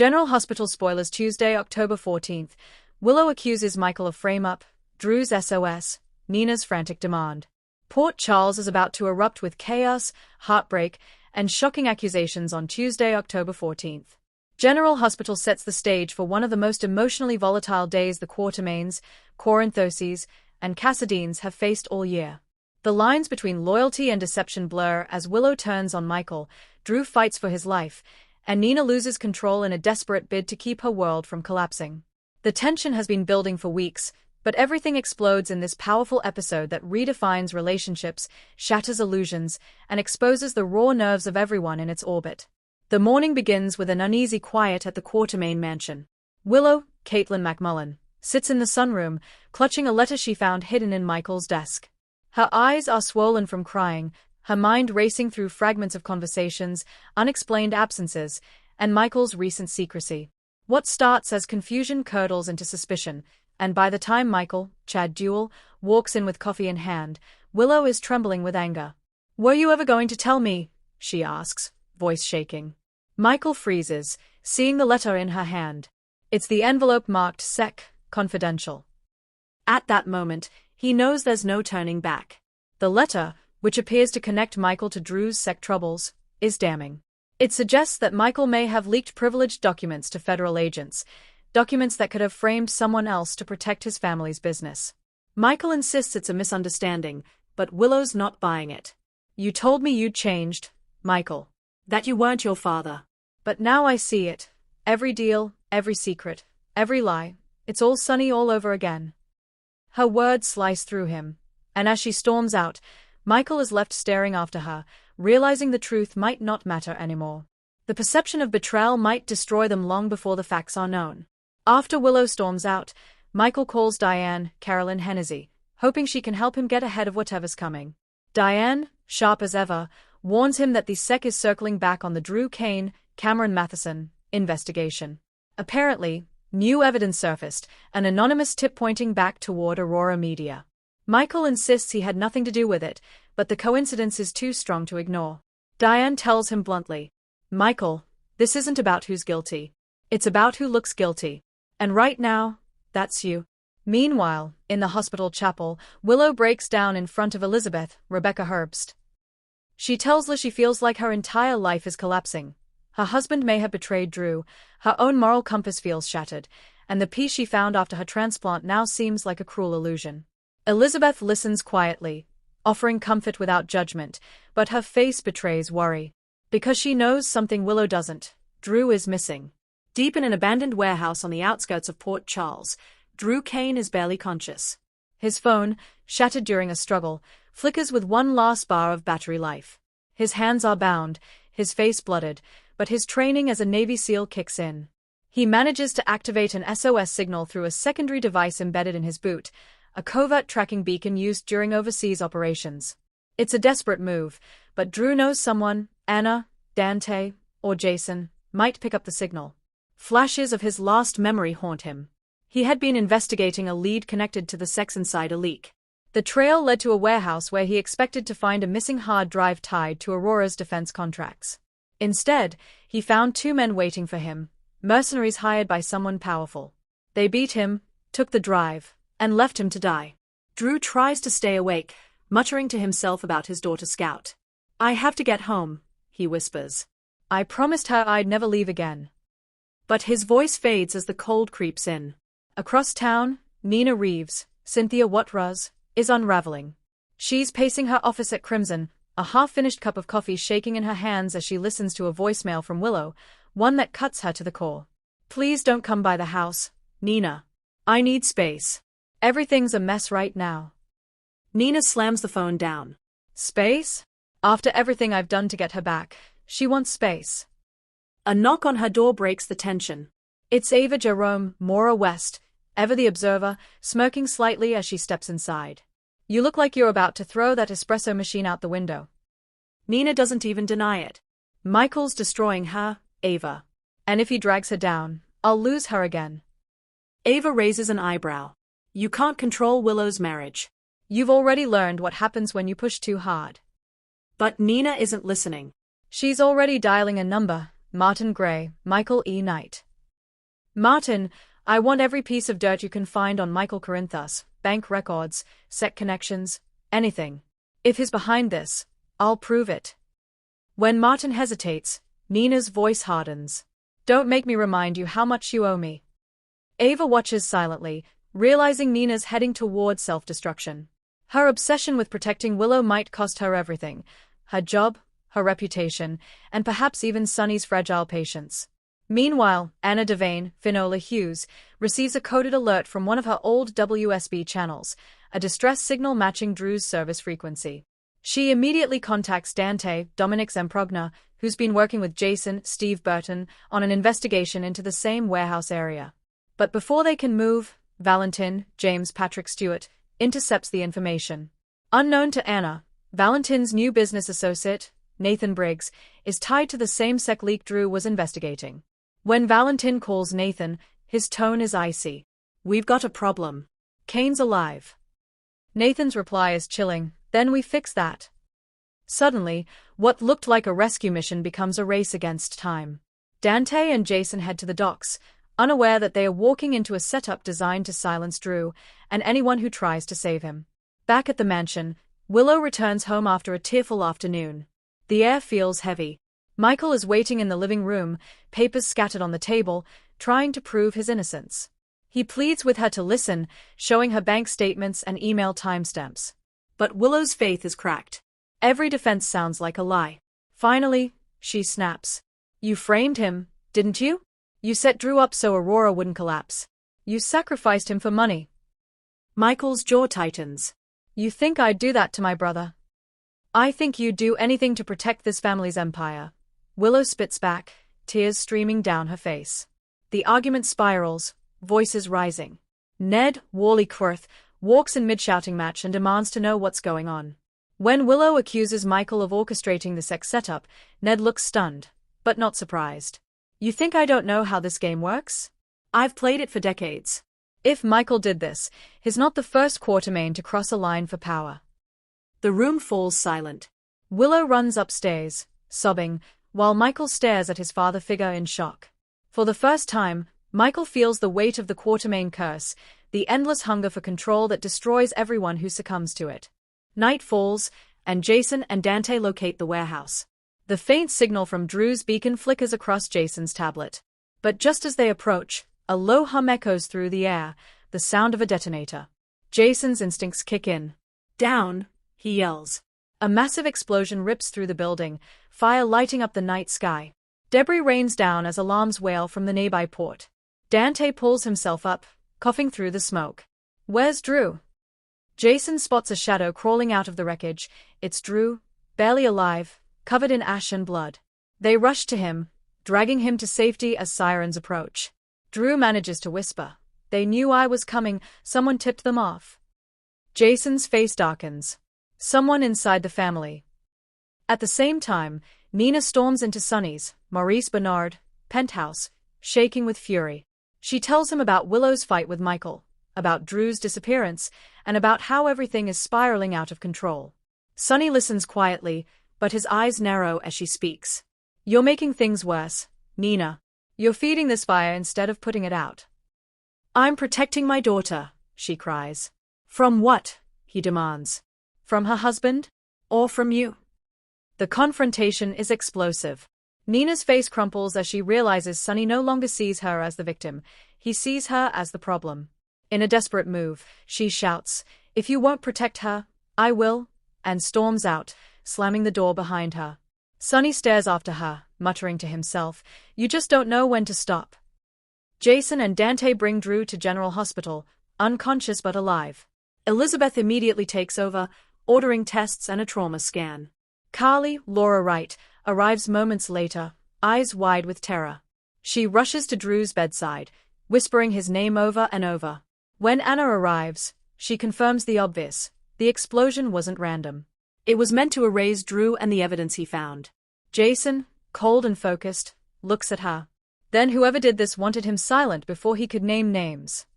General Hospital spoilers Tuesday, October 14th. Willow accuses Michael of frame-up, Drew's SOS, Nina's frantic demand. Port Charles is about to erupt with chaos, heartbreak, and shocking accusations on Tuesday, October 14th. General Hospital sets the stage for one of the most emotionally volatile days the Quartermaines, Corinthoses, and Cassadines have faced all year. The lines between loyalty and deception blur as Willow turns on Michael, Drew fights for his life, and Nina loses control in a desperate bid to keep her world from collapsing. The tension has been building for weeks, but everything explodes in this powerful episode that redefines relationships, shatters illusions, and exposes the raw nerves of everyone in its orbit. The morning begins with an uneasy quiet at the Quartermaine mansion. Willow, Caitlin McMullen, sits in the sunroom, clutching a letter she found hidden in Michael's desk. Her eyes are swollen from crying, her mind racing through fragments of conversations, unexplained absences, and Michael's recent secrecy. What starts as confusion curdles into suspicion, and by the time Michael, Chad Duell, walks in with coffee in hand, Willow is trembling with anger. "Were you ever going to tell me?" she asks, voice shaking. Michael freezes, seeing the letter in her hand. It's the envelope marked Sec. Confidential. At that moment, he knows there's no turning back. The letter, which appears to connect Michael to Drew's Sec troubles, is damning. It suggests that Michael may have leaked privileged documents to federal agents, documents that could have framed someone else to protect his family's business. Michael insists it's a misunderstanding, but Willow's not buying it. "You told me you'd changed, Michael. That you weren't your father. But now I see it. Every deal, every secret, every lie, it's all sunny all over again." Her words slice through him, and as she storms out, Michael is left staring after her, realizing the truth might not matter anymore. The perception of betrayal might destroy them long before the facts are known. After Willow storms out, Michael calls Diane, Carolyn Hennessy, hoping she can help him get ahead of whatever's coming. Diane, sharp as ever, warns him that the Sec is circling back on the Drew Cain, Cameron Matheson investigation. Apparently, new evidence surfaced, an anonymous tip pointing back toward Aurora Media. Michael insists he had nothing to do with it, but the coincidence is too strong to ignore. Diane tells him bluntly, "Michael, this isn't about who's guilty. It's about who looks guilty. And right now, that's you." Meanwhile, in the hospital chapel, Willow breaks down in front of Elizabeth, Rebecca Herbst. She tells Liz she feels like her entire life is collapsing. Her husband may have betrayed Drew, her own moral compass feels shattered, and the peace she found after her transplant now seems like a cruel illusion. Elizabeth listens quietly, offering comfort without judgment, but her face betrays worry. Because she knows something Willow doesn't, Drew is missing. Deep in an abandoned warehouse on the outskirts of Port Charles, Drew Cain is barely conscious. His phone, shattered during a struggle, flickers with one last bar of battery life. His hands are bound, his face blooded, but his training as a Navy SEAL kicks in. He manages to activate an SOS signal through a secondary device embedded in his boot, a covert tracking beacon used during overseas operations. It's a desperate move, but Drew knows someone, Anna, Dante, or Jason, might pick up the signal. Flashes of his lost memory haunt him. He had been investigating a lead connected to the Sex Insider leak. The trail led to a warehouse where he expected to find a missing hard drive tied to Aurora's defense contracts. Instead, he found two men waiting for him, mercenaries hired by someone powerful. They beat him, took the drive, and left him to die. Drew tries to stay awake, muttering to himself about his daughter Scout. "I have to get home," he whispers. "I promised her I'd never leave again." But his voice fades as the cold creeps in. Across town, Nina Reeves, Cynthia Watruz, is unraveling. She's pacing her office at Crimson, a half-finished cup of coffee shaking in her hands as she listens to a voicemail from Willow, one that cuts her to the core. "Please don't come by the house, Nina. I need space. Everything's a mess right now." Nina slams the phone down. Space? After everything I've done to get her back, she wants space. A knock on her door breaks the tension. It's Ava Jerome, Maura West, ever the observer, smirking slightly as she steps inside. "You look like you're about to throw that espresso machine out the window." Nina doesn't even deny it. "Michael's destroying her, Ava. And if he drags her down, I'll lose her again." Ava raises an eyebrow. "You can't control Willow's marriage. You've already learned what happens when you push too hard." But Nina isn't listening. She's already dialing a number, Martin Gray, Michael E. Knight. Martin, I want every piece of dirt you can find on Michael Corinthus, bank records, SEC connections, anything. If he's behind this, I'll prove it. When Martin hesitates, Nina's voice hardens. Don't make me remind you how much you owe me. Ava watches silently, realizing Nina's heading towards self-destruction. Her obsession with protecting Willow might cost her everything: her job, her reputation, and perhaps even Sonny's fragile patience. Meanwhile, Anna Devane, Finola Hughes, receives a coded alert from one of her old WSB channels, a distress signal matching Drew's service frequency. She immediately contacts Dante, Dominic Zemprogna, who's been working with Jason, Steve Burton, on an investigation into the same warehouse area. But before they can move, Valentin, James Patrick Stewart, intercepts the information. Unknown to Anna, Valentin's new business associate, Nathan Briggs, is tied to the same SEC leak Drew was investigating. When Valentin calls Nathan, his tone is icy. "We've got a problem. Kane's alive." Nathan's reply is chilling, "Then we fix that." Suddenly, what looked like a rescue mission becomes a race against time. Dante and Jason head to the docks, unaware that they are walking into a setup designed to silence Drew and anyone who tries to save him. Back at the mansion, Willow returns home after a tearful afternoon. The air feels heavy. Michael is waiting in the living room, papers scattered on the table, trying to prove his innocence. He pleads with her to listen, showing her bank statements and email timestamps. But Willow's faith is cracked. Every defense sounds like a lie. Finally, she snaps. "You framed him, didn't you? You set Drew up so Aurora wouldn't collapse. You sacrificed him for money." Michael's jaw tightens. "You think I'd do that to my brother? I think you'd do anything to protect this family's empire." Willow spits back, tears streaming down her face. The argument spirals, voices rising. Ned, Wally Quirth, walks in mid-shouting match and demands to know what's going on. When Willow accuses Michael of orchestrating the sex setup, Ned looks stunned, but not surprised. "You think I don't know how this game works? I've played it for decades. If Michael did this, he's not the first Quartermain to cross a line for power." The room falls silent. Willow runs upstairs, sobbing, while Michael stares at his father figure in shock. For the first time, Michael feels the weight of the Quartermain curse, the endless hunger for control that destroys everyone who succumbs to it. Night falls, and Jason and Dante locate the warehouse. The faint signal from Drew's beacon flickers across Jason's tablet. But just as they approach, a low hum echoes through the air, the sound of a detonator. Jason's instincts kick in. "Down!" he yells. A massive explosion rips through the building, fire lighting up the night sky. Debris rains down as alarms wail from the nearby port. Dante pulls himself up, coughing through the smoke. "Where's Drew?" Jason spots a shadow crawling out of the wreckage. It's Drew, barely alive, covered in ash and blood. They rush to him, dragging him to safety as sirens approach. Drew manages to whisper, "They knew I was coming, someone tipped them off." Jason's face darkens. Someone inside the family. At the same time, Nina storms into Sonny's, Maurice Bernard, penthouse, shaking with fury. She tells him about Willow's fight with Michael, about Drew's disappearance, and about how everything is spiraling out of control. Sonny listens quietly, but his eyes narrow as she speaks. "You're making things worse, Nina. You're feeding this fire instead of putting it out." "I'm protecting my daughter," she cries. "From what?" he demands. "From her husband? Or from you?" The confrontation is explosive. Nina's face crumples as she realizes Sonny no longer sees her as the victim, he sees her as the problem. In a desperate move, she shouts, "If you won't protect her, I will," and storms out, slamming the door behind her. Sonny stares after her, muttering to himself, "You just don't know when to stop." Jason and Dante bring Drew to General Hospital, unconscious but alive. Elizabeth immediately takes over, ordering tests and a trauma scan. Carly, Laura Wright, arrives moments later, eyes wide with terror. She rushes to Drew's bedside, whispering his name over and over. When Anna arrives, she confirms the obvious: the explosion wasn't random. It was meant to erase Drew and the evidence he found. Jason, cold and focused, looks at her. Then whoever did this wanted him silent before he could name names.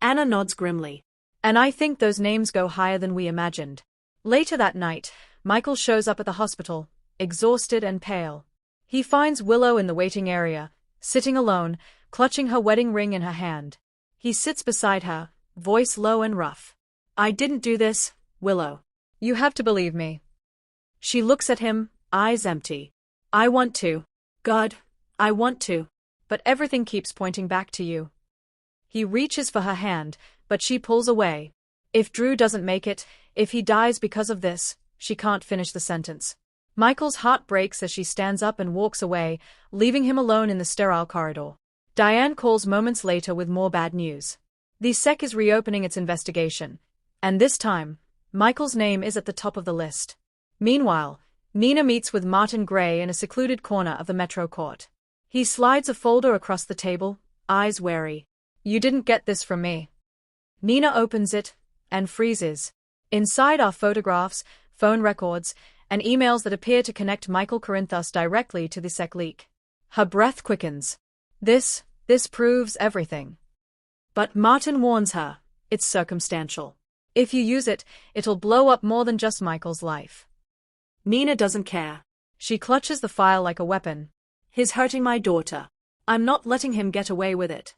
Anna nods grimly. "And I think those names go higher than we imagined." Later that night, Michael shows up at the hospital, exhausted and pale. He finds Willow in the waiting area, sitting alone, clutching her wedding ring in her hand. He sits beside her, voice low and rough. "I didn't do this, Willow. You have to believe me." She looks at him, eyes empty. "I want to. God, I want to. But everything keeps pointing back to you." He reaches for her hand, but she pulls away. If Drew doesn't make it, if he dies because of this, she can't finish the sentence. Michael's heart breaks as she stands up and walks away, leaving him alone in the sterile corridor. Diane calls moments later with more bad news. The SEC is reopening its investigation, and this time, Michael's name is at the top of the list. Meanwhile, Nina meets with Martin Gray in a secluded corner of the Metro Court. He slides a folder across the table, eyes wary. "You didn't get this from me." Nina opens it, and freezes. Inside are photographs, phone records, and emails that appear to connect Michael Corinthos directly to the SEC leak. Her breath quickens. This proves everything. But Martin warns her, it's circumstantial. If you use it, it'll blow up more than just Michael's life. Nina doesn't care. She clutches the file like a weapon. "He's hurting my daughter. I'm not letting him get away with it."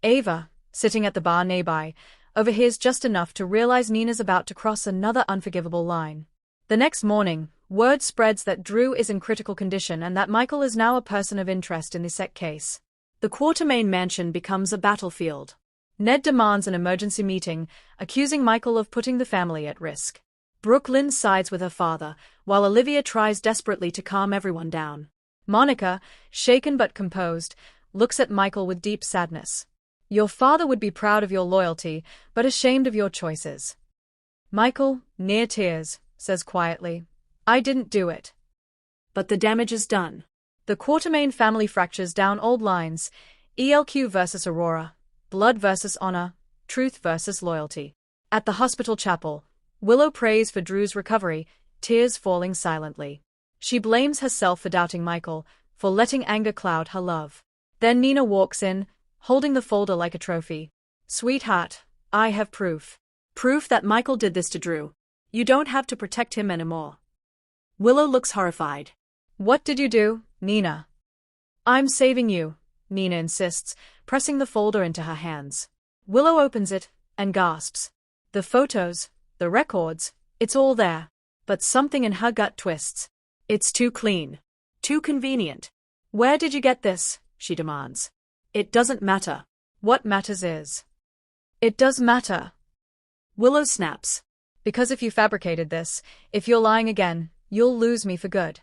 Ava, sitting at the bar nearby, overhears just enough to realize Nina's about to cross another unforgivable line. The next morning, word spreads that Drew is in critical condition and that Michael is now a person of interest in the SEC case. The Quartermain mansion becomes a battlefield. Ned demands an emergency meeting, accusing Michael of putting the family at risk. Brooklyn sides with her father, while Olivia tries desperately to calm everyone down. Monica, shaken but composed, looks at Michael with deep sadness. "Your father would be proud of your loyalty, but ashamed of your choices." Michael, near tears, says quietly, "I didn't do it." But the damage is done. The Quartermain family fractures down old lines: ELQ versus Aurora, blood versus honor, truth versus loyalty. At the hospital chapel, Willow prays for Drew's recovery, tears falling silently. She blames herself for doubting Michael, for letting anger cloud her love. Then Nina walks in, holding the folder like a trophy. "Sweetheart, I have proof. Proof that Michael did this to Drew. You don't have to protect him anymore." Willow looks horrified. "What did you do, Nina?" "I'm saving you," Nina insists, pressing the folder into her hands. Willow opens it, and gasps. The photos, the records, it's all there. But something in her gut twists. It's too clean. Too convenient. "Where did you get this?" she demands. "It doesn't matter. What matters is." "It does matter." Willow snaps. "Because if you fabricated this, if you're lying again, you'll lose me for good."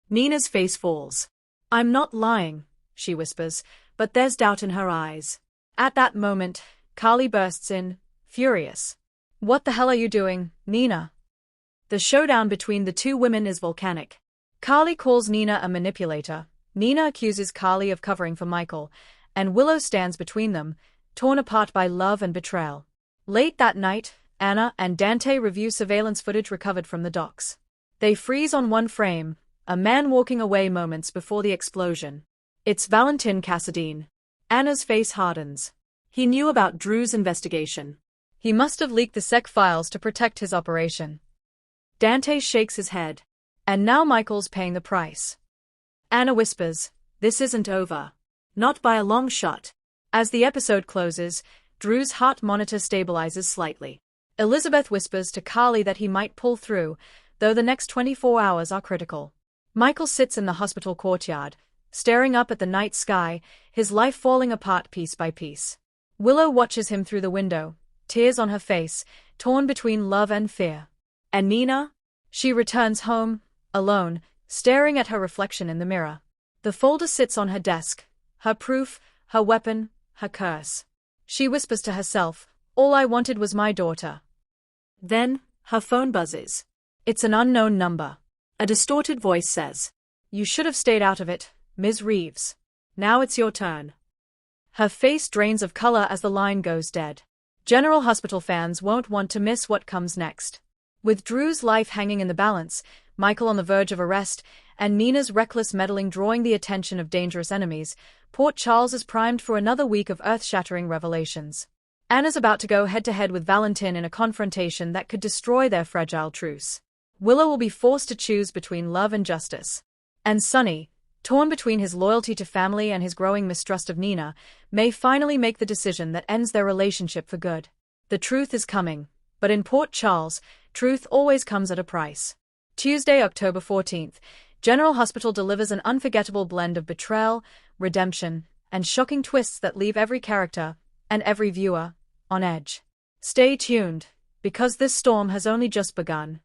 Nina's face falls. "I'm not lying," she whispers, but there's doubt in her eyes. At that moment, Carly bursts in, furious. "What the hell are you doing, Nina?" The showdown between the two women is volcanic. Carly calls Nina a manipulator. Nina accuses Carly of covering for Michael, and Willow stands between them, torn apart by love and betrayal. Late that night, Anna and Dante review surveillance footage recovered from the docks. They freeze on one frame, a man walking away moments before the explosion. It's Valentin Cassadine. Anna's face hardens. He knew about Drew's investigation. He must have leaked the SEC files to protect his operation. Dante shakes his head. And now Michael's paying the price. Anna whispers, "This isn't over." Not by a long shot. As the episode closes, Drew's heart monitor stabilizes slightly. Elizabeth whispers to Carly that he might pull through, though the next 24 hours are critical. Michael sits in the hospital courtyard, staring up at the night sky, his life falling apart piece by piece. Willow watches him through the window, tears on her face, torn between love and fear. And Nina? She returns home, alone, staring at her reflection in the mirror. The folder sits on her desk, her proof, her weapon, her curse. She whispers to herself, "All I wanted was my daughter." Then, her phone buzzes. It's an unknown number. A distorted voice says, "You should have stayed out of it, Ms. Reeves. Now it's your turn." Her face drains of color as the line goes dead. General Hospital fans won't want to miss what comes next. With Drew's life hanging in the balance, Michael on the verge of arrest, and Nina's reckless meddling drawing the attention of dangerous enemies, Port Charles is primed for another week of earth-shattering revelations. Anna's about to go head-to-head with Valentin in a confrontation that could destroy their fragile truce. Willow will be forced to choose between love and justice. And Sonny, torn between his loyalty to family and his growing mistrust of Nina, may finally make the decision that ends their relationship for good. The truth is coming, but in Port Charles, truth always comes at a price. Tuesday, October 14th, General Hospital delivers an unforgettable blend of betrayal, redemption, and shocking twists that leave every character, and every viewer, on edge. Stay tuned, because this storm has only just begun.